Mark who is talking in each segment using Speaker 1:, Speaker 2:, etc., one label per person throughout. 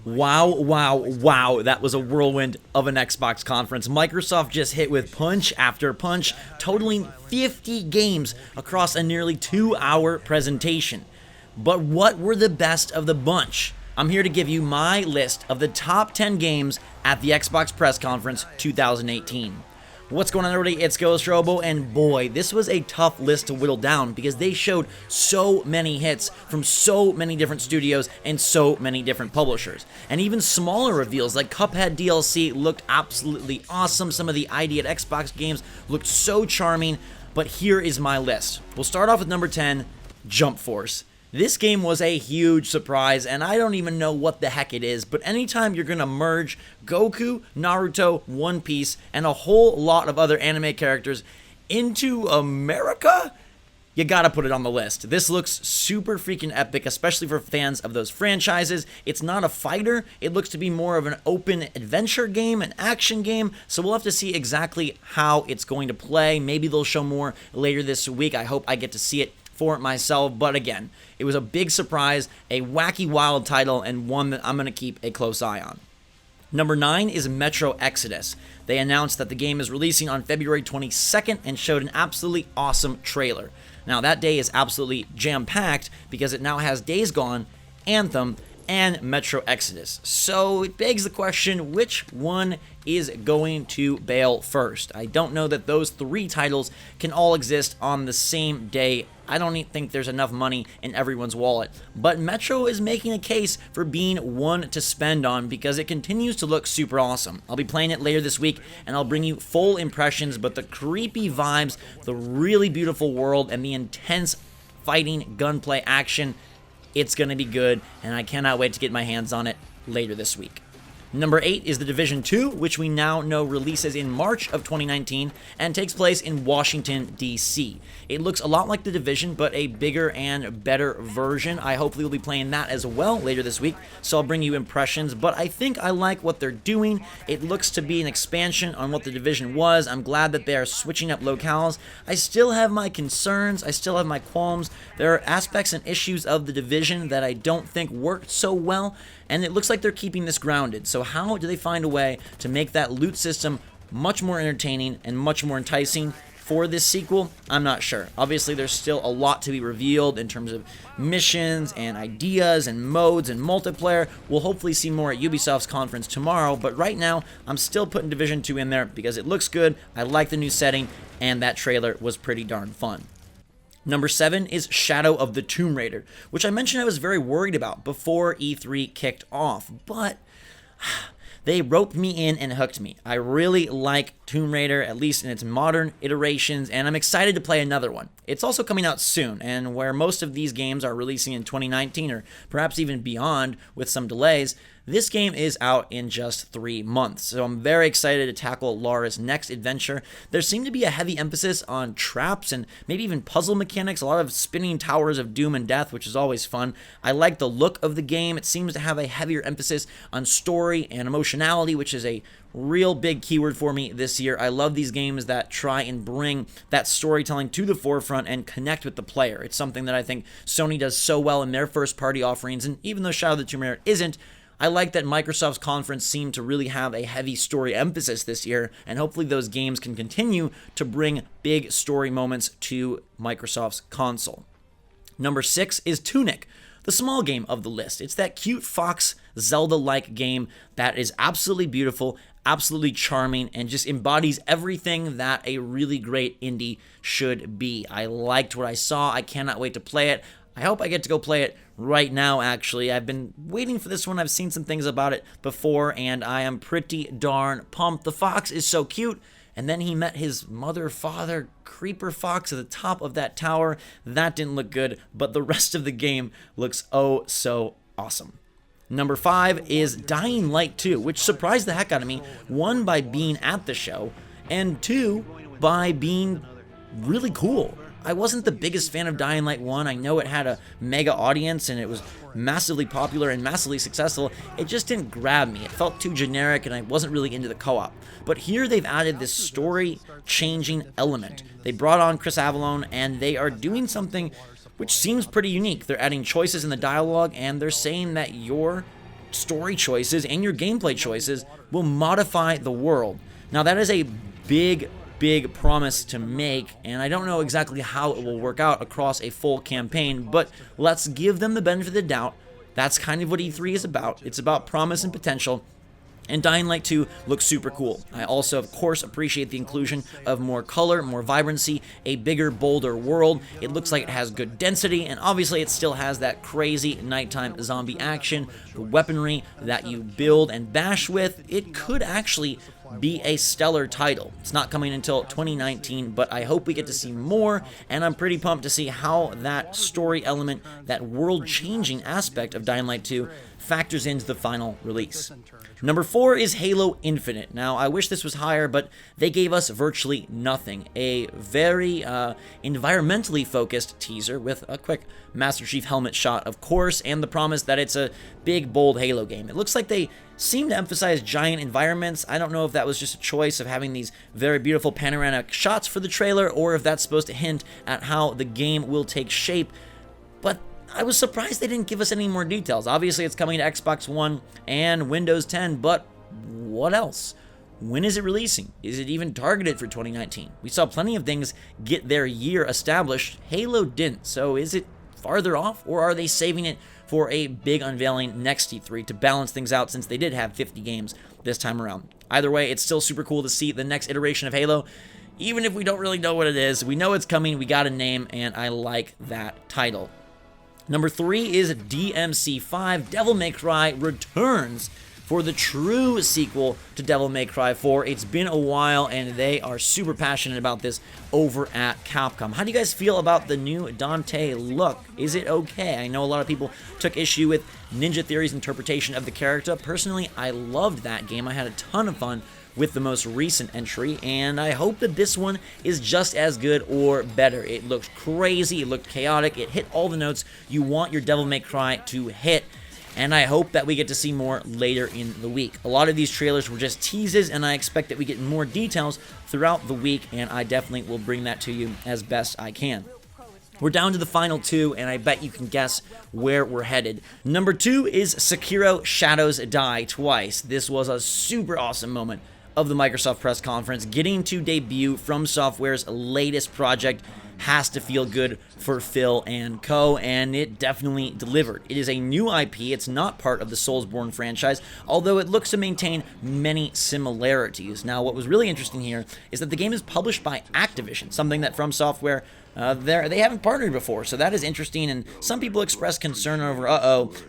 Speaker 1: Wow, that was a whirlwind of an Xbox conference. Microsoft just hit with punch after punch, totaling 50 games across a nearly 2-hour presentation. But what were the best of the bunch? I'm here to give you my list of the top 10 games at the Xbox Press Conference 2018. What's going on, everybody? It's Ghost Robo, and boy, this was a tough list to whittle down because they showed so many hits from so many different studios and so many different publishers. And even smaller reveals like Cuphead DLC looked absolutely awesome. Some of the ID at Xbox games looked so charming, but here is my list. We'll start off with number 10, Jump Force. This game was a huge surprise, and I don't even know what the heck it is, but anytime you're going to merge Goku, Naruto, One Piece, and a whole lot of other anime characters into America, you gotta put it on the list. This looks super freaking epic, especially for fans of those franchises. It's not a fighter, it looks to be more of an open adventure game, an action game, so we'll have to see exactly how it's going to play. Maybe they'll show more later this week. I hope I get to see it for it myself, but again, it was a big surprise, a wacky wild title, and one that I'm going to keep a close eye on. Number 9 is Metro Exodus. They announced that the game is releasing on February 22nd and showed an absolutely awesome trailer. Now that day is absolutely jam-packed because it now has Days Gone, Anthem, and Metro Exodus. So it begs the question, which one is going to bail first? I don't know that those 3 titles can all exist on the same day. I don't think there's enough money in everyone's wallet. But Metro is making a case for being one to spend on because it continues to look super awesome. I'll be playing it later this week and I'll bring you full impressions, but the creepy vibes, the really beautiful world, and the intense fighting gunplay action, it's going to be good, and I cannot wait to get my hands on it later this week. Number 8 is The Division 2, which we now know releases in March of 2019 and takes place in Washington, D.C. It looks a lot like The Division, but a bigger and better version. I hopefully will be playing that as well later this week, so I'll bring you impressions, but I think I like what they're doing. It looks to be an expansion on what The Division was. I'm glad that they are switching up locales. I still have my concerns. I still have my qualms. There are aspects and issues of The Division that I don't think worked so well, and it looks like they're keeping this grounded. So how do they find a way to make that loot system much more entertaining and much more enticing for this sequel? I'm not sure. Obviously, there's still a lot to be revealed in terms of missions and ideas and modes and multiplayer. We'll hopefully see more at Ubisoft's conference tomorrow, but right now, I'm still putting Division 2 in there because it looks good, I like the new setting, and that trailer was pretty darn fun. Number 7 is Shadow of the Tomb Raider, which I mentioned I was very worried about before E3 kicked off, but they roped me in and hooked me. I really like Tomb Raider, at least in its modern iterations, and I'm excited to play another one. It's also coming out soon, and where most of these games are releasing in 2019 or perhaps even beyond with some delays, this game is out in just 3 months, so I'm very excited to tackle Lara's next adventure. There seemed to be a heavy emphasis on traps and maybe even puzzle mechanics, a lot of spinning towers of doom and death, which is always fun. I like the look of the game. It seems to have a heavier emphasis on story and emotionality, which is a real big keyword for me this year. I love these games that try and bring that storytelling to the forefront and connect with the player. It's something that I think Sony does so well in their first-party offerings, and even though Shadow of the Tomb Raider isn't, I like that Microsoft's conference seemed to really have a heavy story emphasis this year, and hopefully those games can continue to bring big story moments to Microsoft's console. Number 6 is Tunic, the small game of the list. It's that cute fox Zelda-like game that is absolutely beautiful, absolutely charming, and just embodies everything that a really great indie should be. I liked what I saw. I cannot wait to play it. I hope I get to go play it right now, actually. I've been waiting for this one. I've seen some things about it before, and I am pretty darn pumped. The fox is so cute, and then he met his mother, father, creeper fox at the top of that tower. That didn't look good, but the rest of the game looks oh so awesome. Number 5 is Dying Light 2, which surprised the heck out of me. 1, by being at the show, and 2, by being really cool. I wasn't the biggest fan of Dying Light 1. I know it had a mega audience and it was massively popular and massively successful. It just didn't grab me. It felt too generic and I wasn't really into the co-op. But here they've added this story-changing element. They brought on Chris Avellone and they are doing something which seems pretty unique. They're adding choices in the dialogue and they're saying that your story choices and your gameplay choices will modify the world. Now, that is a big promise to make, and I don't know exactly how it will work out across a full campaign, but let's give them the benefit of the doubt. That's kind of what E3 is about. It's about promise and potential. And Dying Light 2 looks super cool. I also, of course, appreciate the inclusion of more color, more vibrancy, a bigger, bolder world. It looks like it has good density, and obviously it still has that crazy nighttime zombie action, the weaponry that you build and bash with. It could actually be a stellar title. It's not coming until 2019, but I hope we get to see more, and I'm pretty pumped to see how that story element, that world-changing aspect of Dying Light 2 factors into the final release. Number 4 is Halo Infinite. Now, I wish this was higher, but they gave us virtually nothing. A very environmentally focused teaser with a quick Master Chief helmet shot, of course, and the promise that it's a big, bold Halo game. It looks like they seem to emphasize giant environments. I don't know if that was just a choice of having these very beautiful panoramic shots for the trailer, or if that's supposed to hint at how the game will take shape, but I was surprised they didn't give us any more details. Obviously, it's coming to Xbox One and Windows 10, but what else? When is it releasing? Is it even targeted for 2019? We saw plenty of things get their year established. Halo didn't, so is it farther off, or are they saving it for a big unveiling next E3 to balance things out, since they did have 50 games this time around? Either way, it's still super cool to see the next iteration of Halo. Even if we don't really know what it is, we know it's coming, we got a name, and I like that title. Number 3 is DMC5. Devil May Cry returns for the true sequel to Devil May Cry 4. It's been a while, and they are super passionate about this over at Capcom. How do you guys feel about the new Dante look? Is it okay? I know a lot of people took issue with Ninja Theory's interpretation of the character. Personally, I loved that game. I had a ton of fun with the most recent entry, and I hope that this one is just as good or better. It looked crazy, it looked chaotic, it hit all the notes you want your Devil May Cry to hit, and I hope that we get to see more later in the week. A lot of these trailers were just teases, and I expect that we get more details throughout the week, and I definitely will bring that to you as best I can. We're down to the final 2, and I bet you can guess where we're headed. Number 2 is Sekiro Shadows Die Twice. This was a super awesome moment of the Microsoft press conference. Getting to debut From Software's latest project has to feel good for Phil and co, and it definitely delivered. It is a new IP. It's not part of the Soulsborne franchise, although it looks to maintain many similarities. Now, what was really interesting here is that the game is published by Activision, something that From Software they haven't partnered before, so that is interesting, and some people express concern over,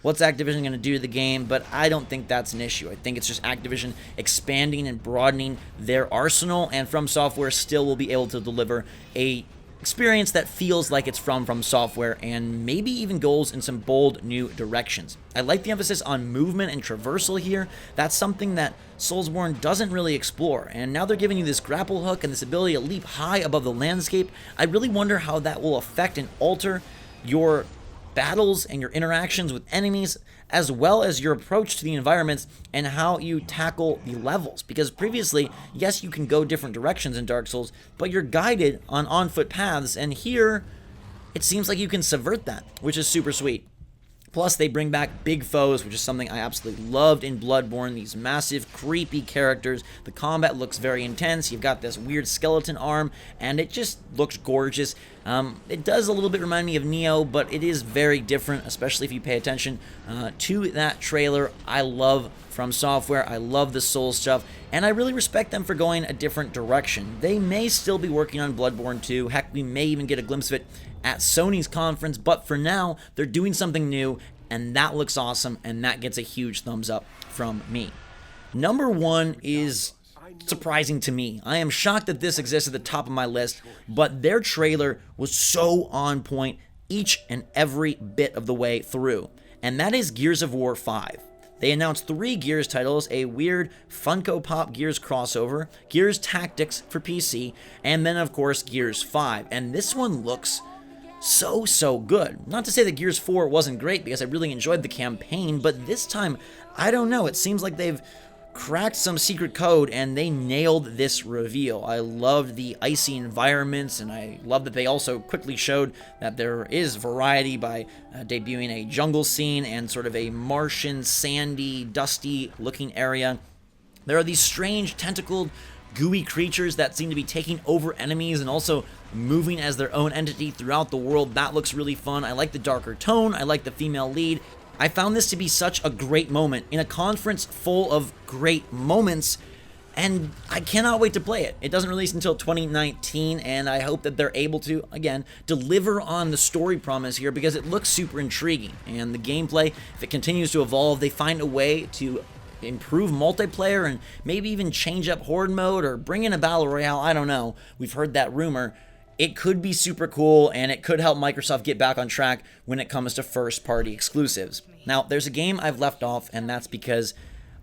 Speaker 1: what's Activision going to do to the game, but I don't think that's an issue. I think it's just Activision expanding and broadening their arsenal, and From Software still will be able to deliver a experience that feels like it's from Software, and maybe even goes in some bold new directions. I like the emphasis on movement and traversal here. That's something that Soulsborne doesn't really explore, and now they're giving you this grapple hook and this ability to leap high above the landscape. I really wonder how that will affect and alter your battles and your interactions with enemies, as well as your approach to the environments and how you tackle the levels. Because previously, yes, you can go different directions in Dark Souls, but you're guided on foot paths, and here it seems like you can subvert that, which is super sweet. Plus, they bring back big foes, which is something I absolutely loved in Bloodborne. These massive, creepy characters. The combat looks very intense. You've got this weird skeleton arm, and it just looks gorgeous. It does a little bit remind me of Neo, but it is very different, especially if you pay attention to that trailer. I love From Software. I love the Soul stuff, and I really respect them for going a different direction. They may still be working on Bloodborne 2. Heck, we may even get a glimpse of it at Sony's conference, but for now, they're doing something new, and that looks awesome, and that gets a huge thumbs up from me. Number 1 is surprising to me. I am shocked that this exists at the top of my list, but their trailer was so on point each and every bit of the way through, and that is Gears of War 5. They announced 3 Gears titles, a weird Funko Pop Gears crossover, Gears Tactics for PC, and then of course Gears 5, and this one looks so good. Not to say that Gears 4 wasn't great, because I really enjoyed the campaign, but this time, I don't know, it seems like they've cracked some secret code and they nailed this reveal. I loved the icy environments, and I love that they also quickly showed that there is variety by debuting a jungle scene and sort of a Martian, sandy, dusty looking area. There are these strange tentacled gooey creatures that seem to be taking over enemies and also moving as their own entity throughout the world. That looks really fun. I like the darker tone. I like the female lead. I found this to be such a great moment in a conference full of great moments, and I cannot wait to play it. It doesn't release until 2019, and I hope that they're able to, again, deliver on the story promise here, because it looks super intriguing. And the gameplay, if it continues to evolve, they find a way to improve multiplayer and maybe even change up horde mode or bring in a battle royale. I don't know. We've heard that rumor. It could be super cool, and it could help Microsoft get back on track when it comes to first-party exclusives. Now, there's a game I've left off, and that's because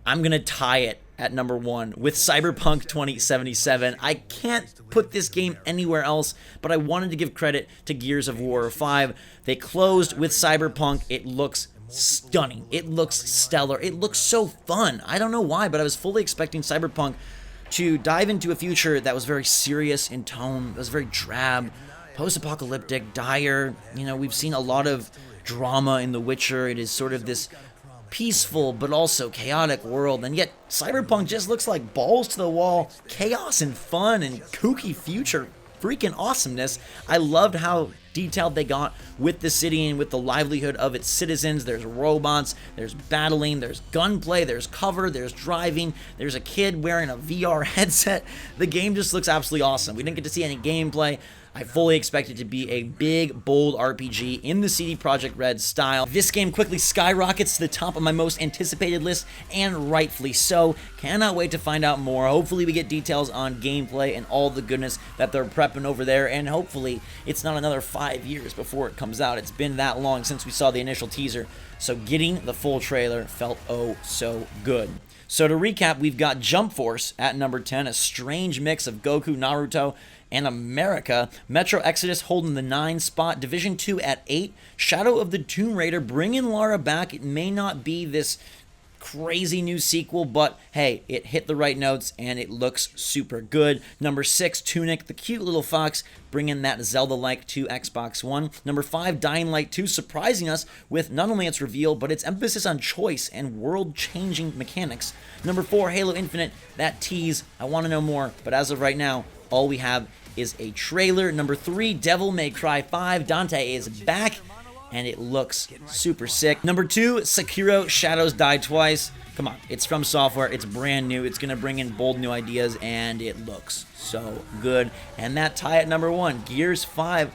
Speaker 1: I'm going to tie it at number 1 with Cyberpunk 2077. I can't put this game anywhere else, but I wanted to give credit to Gears of War 5. They closed with Cyberpunk. It looks stunning. It looks stellar. It looks so fun. I don't know why, but I was fully expecting Cyberpunk to dive into a future that was very serious in tone, that was very drab, post-apocalyptic, dire. You know, we've seen a lot of drama in The Witcher. It is sort of this peaceful but also chaotic world, and yet Cyberpunk just looks like balls to the wall, chaos and fun and kooky future freaking awesomeness. I loved how detailed they got with the city and with the livelihood of its citizens. There's robots, there's battling, there's gunplay, there's cover, there's driving, there's a kid wearing a VR headset. The game just looks absolutely awesome. We didn't get to see any gameplay. I fully expect it to be a big, bold RPG in the CD Projekt Red style. This game quickly skyrockets to the top of my most anticipated list, and rightfully so. Cannot wait to find out more. Hopefully we get details on gameplay and all the goodness that they're prepping over there, and hopefully it's not another 5 years before it comes out. It's been that long since we saw the initial teaser, so getting the full trailer felt oh so good. So to recap, we've got Jump Force at number 10, a strange mix of Goku, Naruto, and America. Metro Exodus holding the 9 spot. Division 2 at 8. Shadow of the Tomb Raider bringing Lara back. It may not be this crazy new sequel, but hey, it hit the right notes and it looks super good. Number 6, Tunic, the cute little fox, bringing that Zelda-like to Xbox One. Number 5, Dying Light 2, surprising us with not only its reveal, but its emphasis on choice and world-changing mechanics. Number 4, Halo Infinite, that tease, I want to know more, but as of right now, all we have is a trailer. Number 3, Devil May Cry 5. Dante is back, and it looks super sick. Number 2, Sekiro Shadows Die Twice. Come on, it's from Software, it's brand new, it's going to bring in bold new ideas, and it looks so good. And that tie at number 1, Gears 5,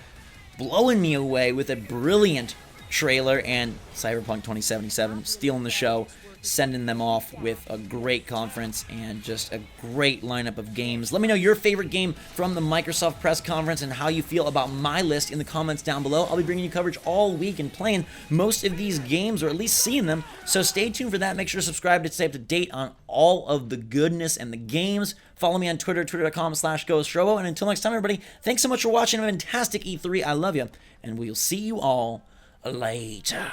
Speaker 1: blowing me away with a brilliant trailer, and Cyberpunk 2077 stealing the show, sending them off with a great conference and just a great lineup of games. Let me know your favorite game from the Microsoft press conference and how you feel about my list in the comments down below. I'll be bringing you coverage all week and playing most of these games, or at least seeing them, so stay tuned for that. Make sure to subscribe to stay up to date on all of the goodness and the games. Follow me on Twitter, twitter.com/GhostRobo. And until next time, everybody, thanks so much for watching a fantastic E3. I love you, and we'll see you all later.